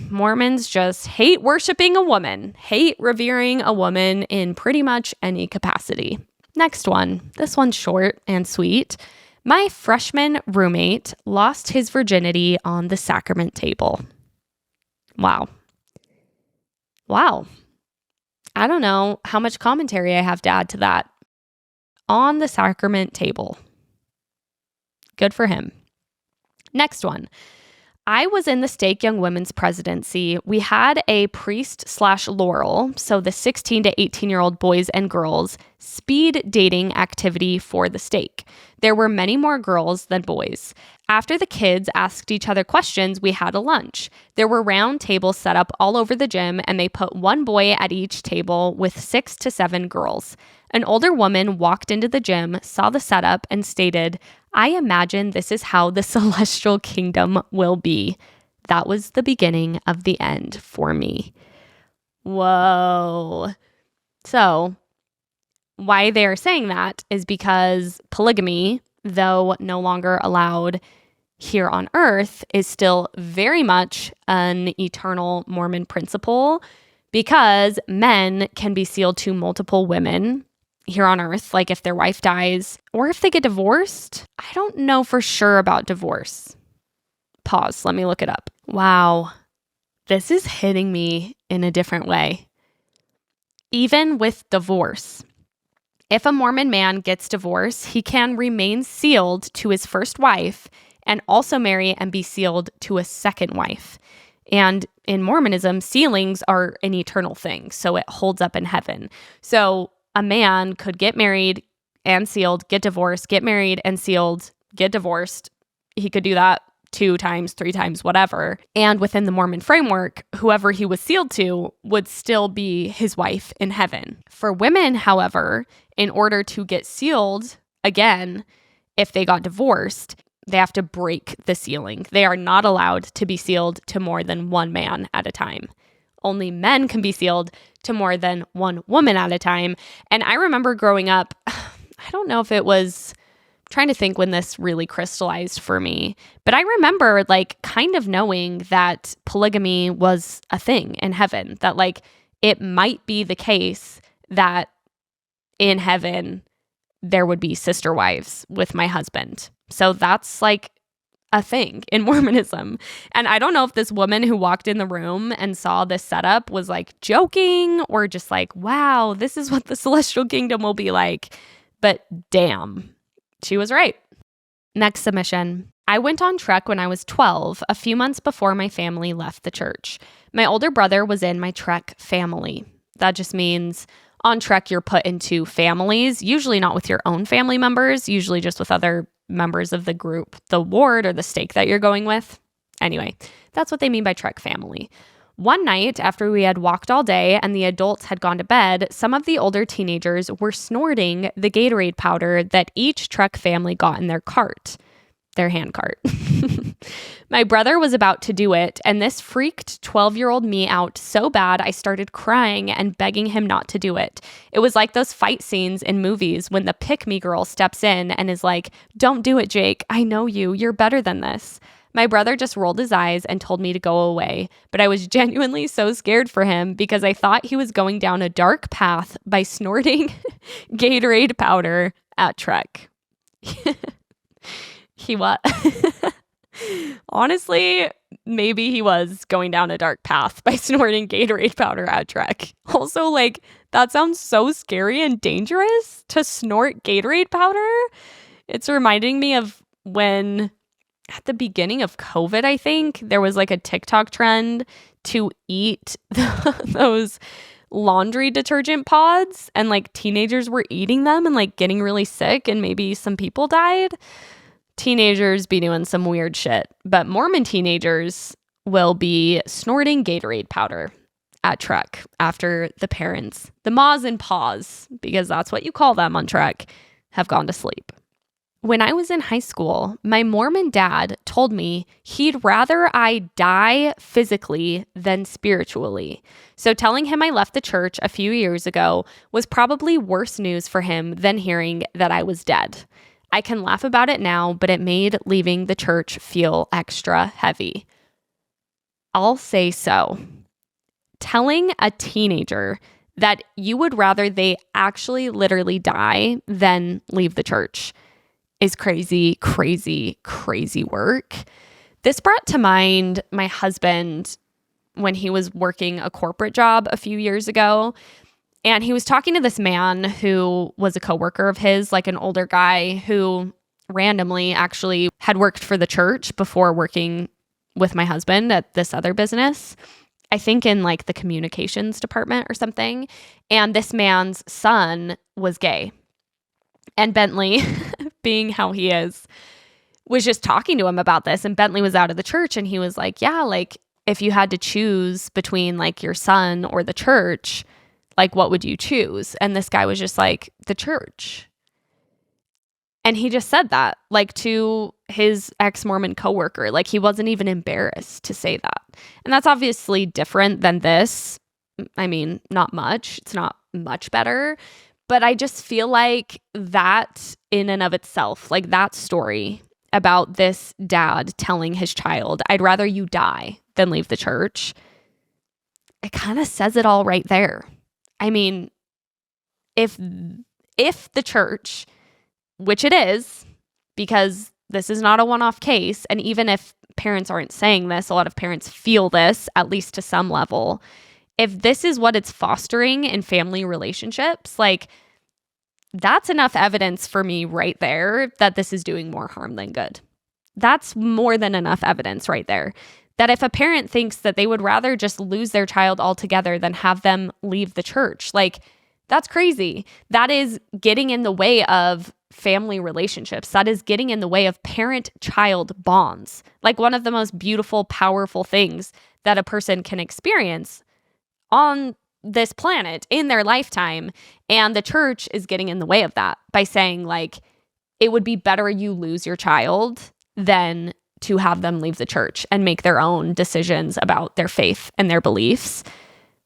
Mormons just hate worshiping a woman, hate revering a woman in pretty much any capacity. Next one. This one's short and sweet. My freshman roommate lost his virginity on the sacrament table. Wow. I don't know how much commentary I have to add to that. On the sacrament table. Good for him. Next one. I was in the Stake Young Women's presidency. We had a priest/Laurel, so the 16 to 18-year-old boys and girls, speed dating activity for the stake. There were many more girls than boys. After the kids asked each other questions, we had a lunch. There were round tables set up all over the gym, and they put one boy at each table with 6 to 7 girls. An older woman walked into the gym, saw the setup, and stated, "I imagine this is how the celestial kingdom will be." That was the beginning of the end for me. Whoa. So, why they're saying that is because polygamy, though no longer allowed here on earth, is still very much an eternal Mormon principle because men can be sealed to multiple women here on earth, like if their wife dies or if they get divorced. I don't know for sure about divorce. Pause, let me look it up. Wow, this is hitting me in a different way. Even with divorce, if a Mormon man gets divorced, he can remain sealed to his first wife and also marry and be sealed to a second wife. And in Mormonism, sealings are an eternal thing, so it holds up in heaven. So a man could get married and sealed, get divorced, get married and sealed, get divorced. He could do that 2 times, 3 times, whatever. And within the Mormon framework, whoever he was sealed to would still be his wife in heaven. For women, however, in order to get sealed again, if they got divorced, they have to break the sealing. They are not allowed to be sealed to more than one man at a time. Only men can be sealed to more than one woman at a time. And I remember growing up, I don't know if it was, I'm trying to think when this really crystallized for me, but I remember like kind of knowing that polygamy was a thing in heaven, that like it might be the case that in heaven there would be sister wives with my husband. So that's like a thing in Mormonism. And I don't know if this woman who walked in the room and saw this setup was like joking or just like, wow, this is what the celestial kingdom will be like. But damn, she was right. Next submission. I went on trek when I was 12, a few months before my family left the church. My older brother was in my trek family. That just means on trek you're put into families, usually not with your own family members, usually just with other members of the group, the ward or the stake that you're going with. Anyway, that's what they mean by trek family. One night, after we had walked all day and the adults had gone to bed, some of the older teenagers were snorting the Gatorade powder that each truck family got in their cart, their hand cart. My brother was about to do it, and this freaked 12-year-old me out so bad I started crying and begging him not to do it. It was like those fight scenes in movies when the pick-me girl steps in and is like, "Don't do it, Jake. I know you. You're better than this." My brother just rolled his eyes and told me to go away, but I was genuinely so scared for him because I thought he was going down a dark path by snorting Gatorade powder at Trek. He what? Honestly, maybe he was going down a dark path by snorting Gatorade powder at Trek. Also, like, that sounds so scary and dangerous to snort Gatorade powder. It's reminding me of when at the beginning of COVID, I think, there was like a TikTok trend to eat those laundry detergent pods, and like teenagers were eating them and like getting really sick, and maybe some people died. Teenagers be doing some weird shit, but Mormon teenagers will be snorting Gatorade powder at Trek after the parents, the ma's and pa's, because that's what you call them on Trek, have gone to sleep. When I was in high school, my Mormon dad told me he'd rather I die physically than spiritually. So telling him I left the church a few years ago was probably worse news for him than hearing that I was dead. I can laugh about it now, but it made leaving the church feel extra heavy. I'll say so. Telling a teenager that you would rather they actually literally die than leave the church is crazy, crazy, crazy work. This brought to mind my husband when he was working a corporate job a few years ago. And he was talking to this man who was a coworker of his, like an older guy who randomly actually had worked for the church before working with my husband at this other business, I think in like the communications department or something. And this man's son was gay. And Bentley, being how he is, was just talking to him about this. And Bentley was out of the church and he was like, yeah, like if you had to choose between like your son or the church, like, what would you choose? And this guy was just like, the church. And he just said that, like, to his ex-Mormon coworker. Like, he wasn't even embarrassed to say that. And that's obviously different than this. I mean, not much. It's not much better. But I just feel like that in and of itself, like that story about this dad telling his child, I'd rather you die than leave the church, it kind of says it all right there. I mean, if the church, which it is, because this is not a one-off case, and even if parents aren't saying this, a lot of parents feel this, at least to some level, if this is what it's fostering in family relationships, like that's enough evidence for me right there that this is doing more harm than good. That's more than enough evidence right there. That if a parent thinks that they would rather just lose their child altogether than have them leave the church, like that's crazy. That is getting in the way of family relationships. That is getting in the way of parent-child bonds. Like one of the most beautiful, powerful things that a person can experience on this planet in their lifetime. And the church is getting in the way of that by saying like, it would be better you lose your child than to have them leave the church and make their own decisions about their faith and their beliefs.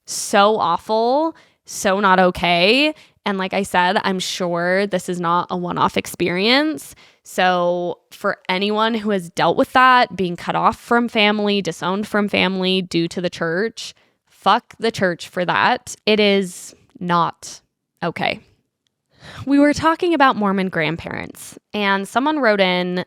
So awful, so not okay. And like I said, I'm sure this is not a one-off experience. So for anyone who has dealt with that, being cut off from family, disowned from family due to the church, fuck the church for that. It is not okay. We were talking about Mormon grandparents, and someone wrote in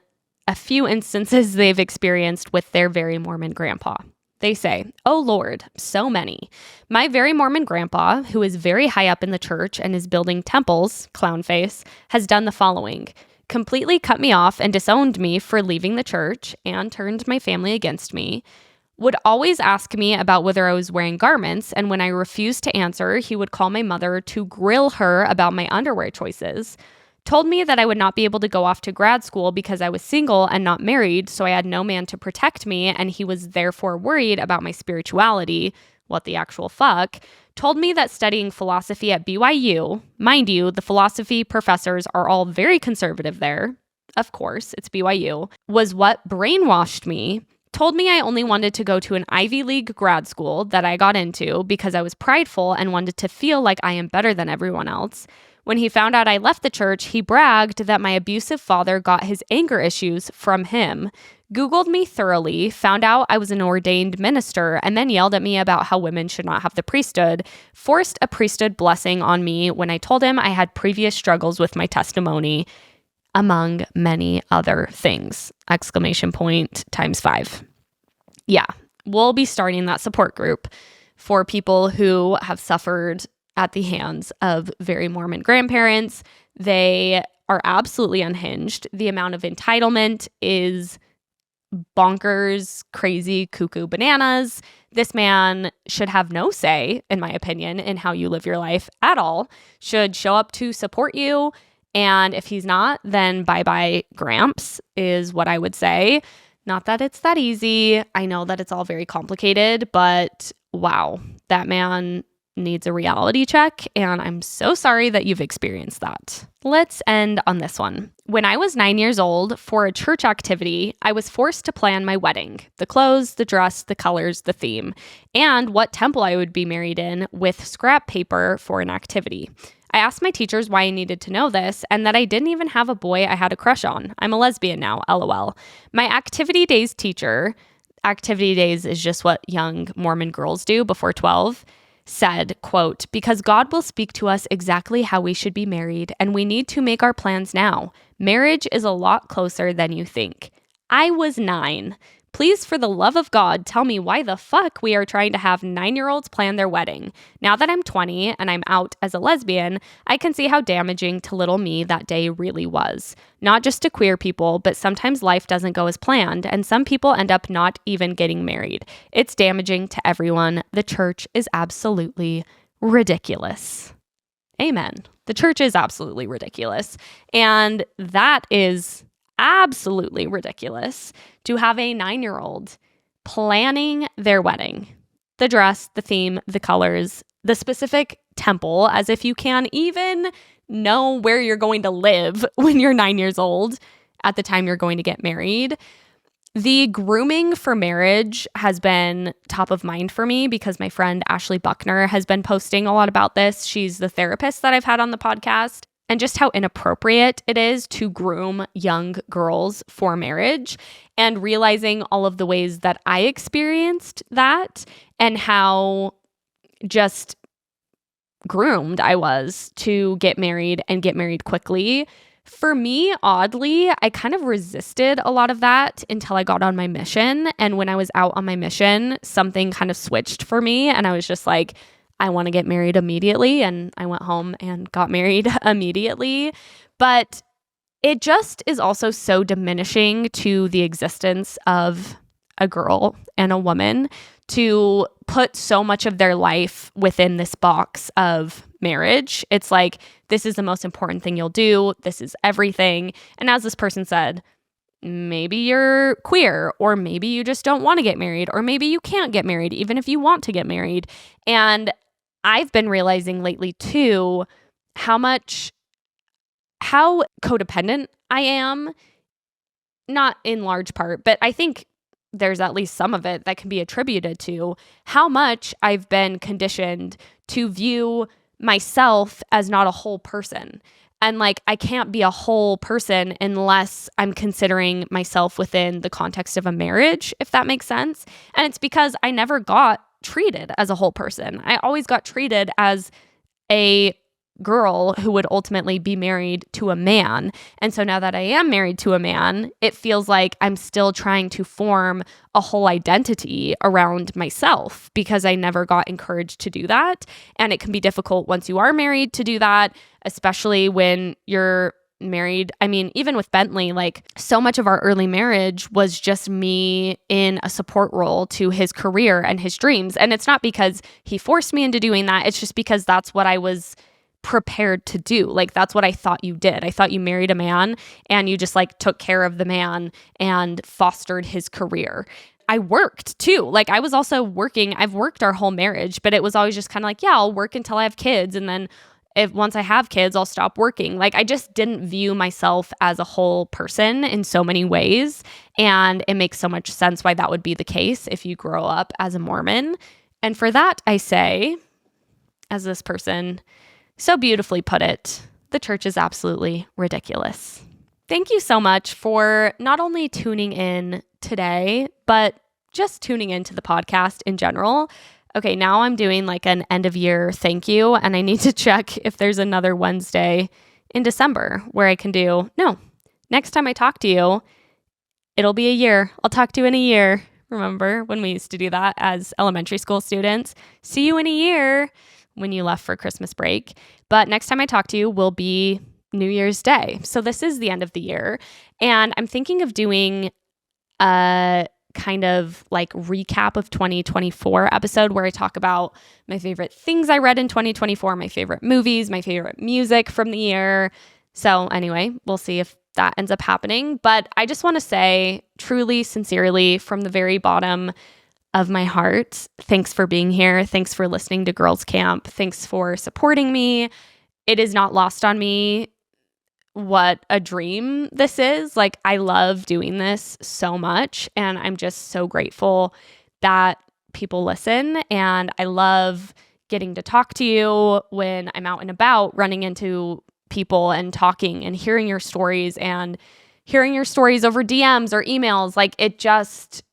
a few instances they've experienced with their very Mormon grandpa. They say, "Oh Lord, so many. My very Mormon grandpa, who is very high up in the church and is building temples, clown face, has done the following. Completely cut me off and disowned me for leaving the church and turned my family against me. Would always ask me about whether I was wearing garments, and when I refused to answer, he would call my mother to grill her about my underwear choices. told me that I would not be able to go off to grad school because I was single and not married, so I had no man to protect me, and he was therefore worried about my spirituality. What the actual fuck? Told me that studying philosophy at BYU, mind you, the philosophy professors are all very conservative there, of course, it's BYU, was what brainwashed me. Told me I only wanted to go to an Ivy League grad school that I got into because I was prideful and wanted to feel like I am better than everyone else. When he found out I left the church, he bragged that my abusive father got his anger issues from him. Googled me thoroughly, found out I was an ordained minister, and then yelled at me about how women should not have the priesthood, forced a priesthood blessing on me when I told him I had previous struggles with my testimony, among many other things. Exclamation point times 5. Yeah, we'll be starting that support group for people who have suffered at the hands of very Mormon grandparents. They are absolutely unhinged. The amount of entitlement is bonkers, crazy, cuckoo bananas. This man should have no say, in my opinion, in how you live your life at all. Should show up to support you. And if he's not, then bye-bye Gramps is what I would say. Not that it's that easy. I know that it's all very complicated, but wow, that man needs a reality check, and I'm so sorry that you've experienced that. Let's end on this one. When I was 9 years old, for a church activity, I was forced to plan my wedding, the clothes, the dress, the colors, the theme, and what temple I would be married in with scrap paper for an activity. I asked my teachers why I needed to know this and that I didn't even have a boy I had a crush on. I'm a lesbian now, LOL. My activity days teacher, activity days is just what young Mormon girls do before 12, said, quote, because God will speak to us exactly how we should be married, and we need to make our plans now. Marriage is a lot closer than you think. I was 9. Please, for the love of God, tell me why the fuck we are trying to have 9-year-olds plan their wedding. Now that I'm 20 and I'm out as a lesbian, I can see how damaging to little me that day really was. Not just to queer people, but sometimes life doesn't go as planned, and some people end up not even getting married. It's damaging to everyone. The church is absolutely ridiculous. Amen. The church is absolutely ridiculous. And that is absolutely ridiculous to have a 9-year-old planning their wedding. The dress, the theme, the colors, the specific temple, as if you can even know where you're going to live when you're 9 years old at the time you're going to get married. The grooming for marriage has been top of mind for me because my friend Ashley Buckner has been posting a lot about this. She's the therapist that I've had on the podcast. And just how inappropriate it is to groom young girls for marriage, and realizing all of the ways that I experienced that and how just groomed I was to get married and get married quickly. For me, oddly, I kind of resisted a lot of that until I got on my mission. And when I was out on my mission, something kind of switched for me. And I was just like, I want to get married immediately. And I went home and got married immediately. But it just is also so diminishing to the existence of a girl and a woman to put so much of their life within this box of marriage. It's like, this is the most important thing you'll do. This is everything. And as this person said, maybe you're queer, or maybe you just don't want to get married, or maybe you can't get married even if you want to get married. And I've been realizing lately too how codependent I am, not in large part, but I think there's at least some of it that can be attributed to how much I've been conditioned to view myself as not a whole person. And like, I can't be a whole person unless I'm considering myself within the context of a marriage, if that makes sense. And it's because I never got treated as a whole person. I always got treated as a girl who would ultimately be married to a man. And so now that I am married to a man, it feels like I'm still trying to form a whole identity around myself because I never got encouraged to do that. And it can be difficult once you are married to do that, especially when you're married. I mean, even with Bentley, like, so much of our early marriage was just me in a support role to his career and his dreams. And it's not because he forced me into doing that. It's just because that's what I was prepared to do. Like, that's what I thought you did. I thought you married a man and you just like took care of the man and fostered his career. I worked too. Like, I was also working. I've worked our whole marriage, but it was always just kind of like, yeah, I'll work until I have kids. And then once I have kids, I'll stop working. Like, I just didn't view myself as a whole person in so many ways. And it makes so much sense why that would be the case if you grow up as a Mormon. And for that, I say, as this person so beautifully put it, the church is absolutely ridiculous. Thank you so much for not only tuning in today, but just tuning into the podcast in general. Okay, now I'm doing like an end of year thank you, and I need to check if there's another Wednesday in December where I can do, no, next time I talk to you, it'll be a year. I'll talk to you in a year. Remember when we used to do that as elementary school students? See you in a year when you left for Christmas break. But next time I talk to you will be New Year's Day. So this is the end of the year. And I'm thinking of doing a kind of like recap of 2024 episode where I talk about my favorite things I read in 2024, my favorite movies, my favorite music from the year. So anyway, we'll see if that ends up happening. But I just want to say truly, sincerely, from the very bottom of my heart, thanks for being here. Thanks for listening to Girls Camp. Thanks for supporting me. It is not lost on me what a dream this is. Like, I love doing this so much, and I'm just so grateful that people listen. And I love getting to talk to you when I'm out and about, running into people and talking and hearing your stories over DMs or emails. Like, it just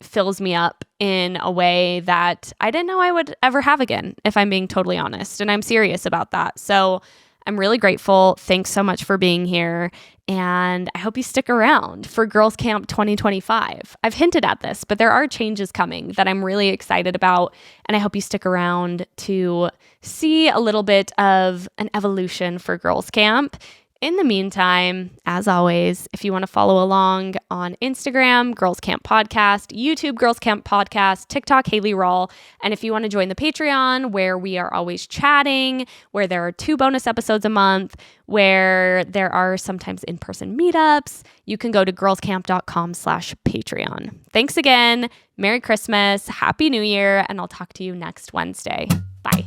fills me up in a way that I didn't know I would ever have again, if I'm being totally honest. And I'm serious about that. So I'm really grateful. Thanks so much for being here. And I hope you stick around for Girls Camp 2025. I've hinted at this, but there are changes coming that I'm really excited about. And I hope you stick around to see a little bit of an evolution for Girls Camp. In the meantime, as always, if you want to follow along on Instagram, Girls Camp Podcast, YouTube, Girls Camp Podcast, TikTok, Haley Rawl, and if you want to join the Patreon, where we are always chatting, where there are 2 bonus episodes a month, where there are sometimes in-person meetups, you can go to girlscamp.com/Patreon. Thanks again. Merry Christmas. Happy New Year. And I'll talk to you next Wednesday. Bye.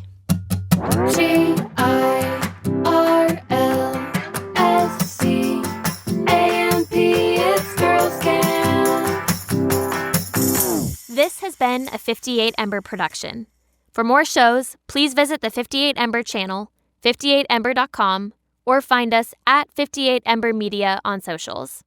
It's Girls Camp. This has been a 58 Ember production. For more shows, please visit the 58 Ember channel, 58ember.com, or find us at 58 Ember Media on socials.